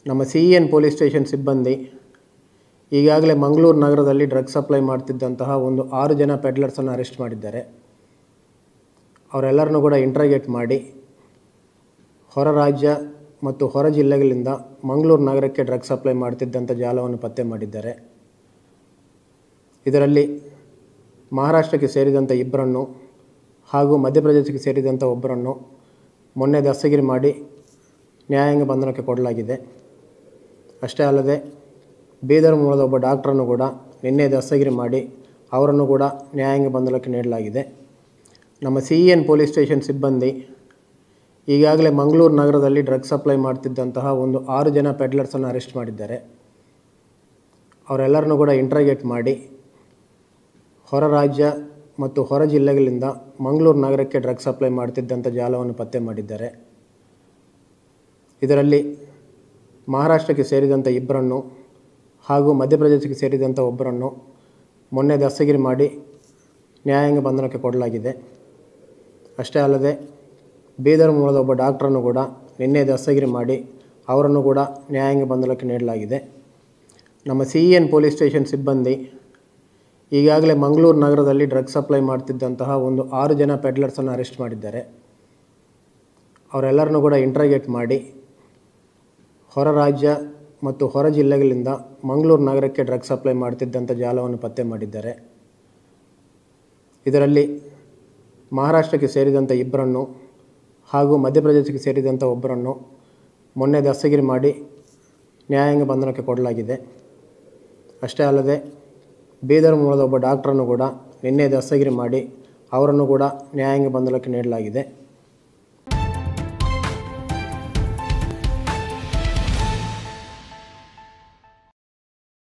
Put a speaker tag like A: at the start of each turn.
A: ನಮ್ಮ CEN police station ಸಿಬ್ಬಂದಿ ಈಗಾಗಲೇ ಮಂಗಳೂರು ನಗರದಲ್ಲಿ ಡ್ರಗ್ ಸಪ್ಲೈ ಮಾಡ್ತಿದ್ದಂತಹ ಒಂದು 6 ಜನ ಪೆಡ್ಲರ್ಸನ್ನು ಅರೆಸ್ಟ್ ಮಾಡಿದ್ದಾರೆ. ಅವರೆಲ್ಲರನ್ನೂ ಕೂಡ ಇಂಟ್ರಾಗೇಟ್ ಮಾಡಿ ಹೊರ ರಾಜ್ಯ ಮತ್ತು ಹೊರ ಜಿಲ್ಲೆಗಳಿಂದ ಮಂಗಳೂರು ನಗರಕ್ಕೆ ಡ್ರಗ್ ಸಪ್ಲೈ ಮಾಡ್ತಿದ್ದಂಥ ಜಾಲವನ್ನು ಪತ್ತೆ ಮಾಡಿದ್ದಾರೆ. ಇದರಲ್ಲಿ ಮಹಾರಾಷ್ಟ್ರಕ್ಕೆ ಸೇರಿದಂಥ ಇಬ್ಬರನ್ನು ಹಾಗೂ ಮಧ್ಯಪ್ರದೇಶಕ್ಕೆ ಸೇರಿದಂಥ ಒಬ್ಬರನ್ನು ಮೊನ್ನೆ ದಸ್ತಗಿರಿ ಮಾಡಿ ನ್ಯಾಯಾಂಗ ಬಂಧನಕ್ಕೆ ಕೊಡಲಾಗಿದೆ. ಅಷ್ಟೇ ಅಲ್ಲದೆ ಬೀದರ್ ಮೂಲದ ಒಬ್ಬ ಡಾಕ್ಟ್ರನ್ನು ಕೂಡ ನಿನ್ನೆ ದಸ್ತಗಿರಿ ಮಾಡಿ ಅವರನ್ನು ಕೂಡ ನ್ಯಾಯಾಂಗ ಬಂಧನಕ್ಕೆ ನೀಡಲಾಗಿದೆ. ನಮ್ಮ CEN ಪೊಲೀಸ್ ಸ್ಟೇಷನ್ ಸಿಬ್ಬಂದಿ ಈಗಾಗಲೇ ಮಂಗಳೂರು ನಗರದಲ್ಲಿ ಡ್ರಗ್ ಸಪ್ಲೈ ಮಾಡ್ತಿದ್ದಂತಹ ಒಂದು 6 ಜನ ಪೆಡ್ಲರ್ಸನ್ನು ಅರೆಸ್ಟ್ ಮಾಡಿದ್ದಾರೆ. ಅವರೆಲ್ಲರನ್ನೂ ಕೂಡ ಇಂಟ್ರಾಗೇಟ್ ಮಾಡಿ ಹೊರ ರಾಜ್ಯ ಮತ್ತು ಹೊರ ಜಿಲ್ಲೆಗಳಿಂದ ಮಂಗಳೂರು ನಗರಕ್ಕೆ ಡ್ರಗ್ ಸಪ್ಲೈ ಮಾಡ್ತಿದ್ದಂಥ ಜಾಲವನ್ನು ಪತ್ತೆ ಮಾಡಿದ್ದಾರೆ. ಇದರಲ್ಲಿ ಮಹಾರಾಷ್ಟ್ರಕ್ಕೆ ಸೇರಿದಂಥ ಇಬ್ಬರನ್ನು ಹಾಗೂ ಮಧ್ಯಪ್ರದೇಶಕ್ಕೆ ಸೇರಿದಂಥ ಒಬ್ಬರನ್ನು ಮೊನ್ನೆ ದಸ್ತಗಿರಿ ಮಾಡಿ ನ್ಯಾಯಾಂಗ ಬಂಧನಕ್ಕೆ ಕೊಡಲಾಗಿದೆ. ಅಷ್ಟೇ ಅಲ್ಲದೆ ಬೀದರ್ ಮೂಲದ ಒಬ್ಬ ಡಾಕ್ಟ್ರನ್ನು ಕೂಡ ನಿನ್ನೆ ದಸ್ತಗಿರಿ ಮಾಡಿ ಅವರನ್ನು ಕೂಡ ನ್ಯಾಯಾಂಗ ಬಂಧನಕ್ಕೆ ನೀಡಲಾಗಿದೆ. ನಮ್ಮ CEN ಪೊಲೀಸ್ ಸ್ಟೇಷನ್ ಸಿಬ್ಬಂದಿ ಈಗಾಗಲೇ ಮಂಗಳೂರು ನಗರದಲ್ಲಿ ಡ್ರಗ್ ಸಪ್ಲೈ ಮಾಡ್ತಿದ್ದಂತಹ ಒಂದು 6 ಜನ ಪೆಡ್ಲರ್ಸನ್ನು ಅರೆಸ್ಟ್ ಮಾಡಿದ್ದಾರೆ. ಅವರೆಲ್ಲರನ್ನೂ ಕೂಡ ಇಂಟ್ರಾಗೇಟ್ ಮಾಡಿ ಹೊರ ರಾಜ್ಯ ಮತ್ತು ಹೊರ ಜಿಲ್ಲೆಗಳಿಂದ ಮಂಗಳೂರು ನಗರಕ್ಕೆ ಡ್ರಗ್ ಸಪ್ಲೈ ಮಾಡ್ತಿದ್ದಂಥ ಜಾಲವನ್ನು ಪತ್ತೆ ಮಾಡಿದ್ದಾರೆ. ಇದರಲ್ಲಿ ಮಹಾರಾಷ್ಟ್ರಕ್ಕೆ ಸೇರಿದಂಥ ಇಬ್ಬರನ್ನು ಹಾಗೂ ಮಧ್ಯಪ್ರದೇಶಕ್ಕೆ ಸೇರಿದಂಥ ಒಬ್ಬರನ್ನು ಮೊನ್ನೆ ದಸ್ತಗಿರಿ ಮಾಡಿ ನ್ಯಾಯಾಂಗ ಬಂಧನಕ್ಕೆ ಕೊಡಲಾಗಿದೆ. ಅಷ್ಟೇ ಅಲ್ಲದೆ ಬೀದರ್ ಮೂಲದ ಒಬ್ಬ ಡಾಕ್ಟ್ರನ್ನು ಕೂಡ ನಿನ್ನೆ ದಸ್ತಗಿರಿ ಮಾಡಿ ಅವರನ್ನು ಕೂಡ ನ್ಯಾಯಾಂಗ ಬಂಧನಕ್ಕೆ ನೀಡಲಾಗಿದೆ.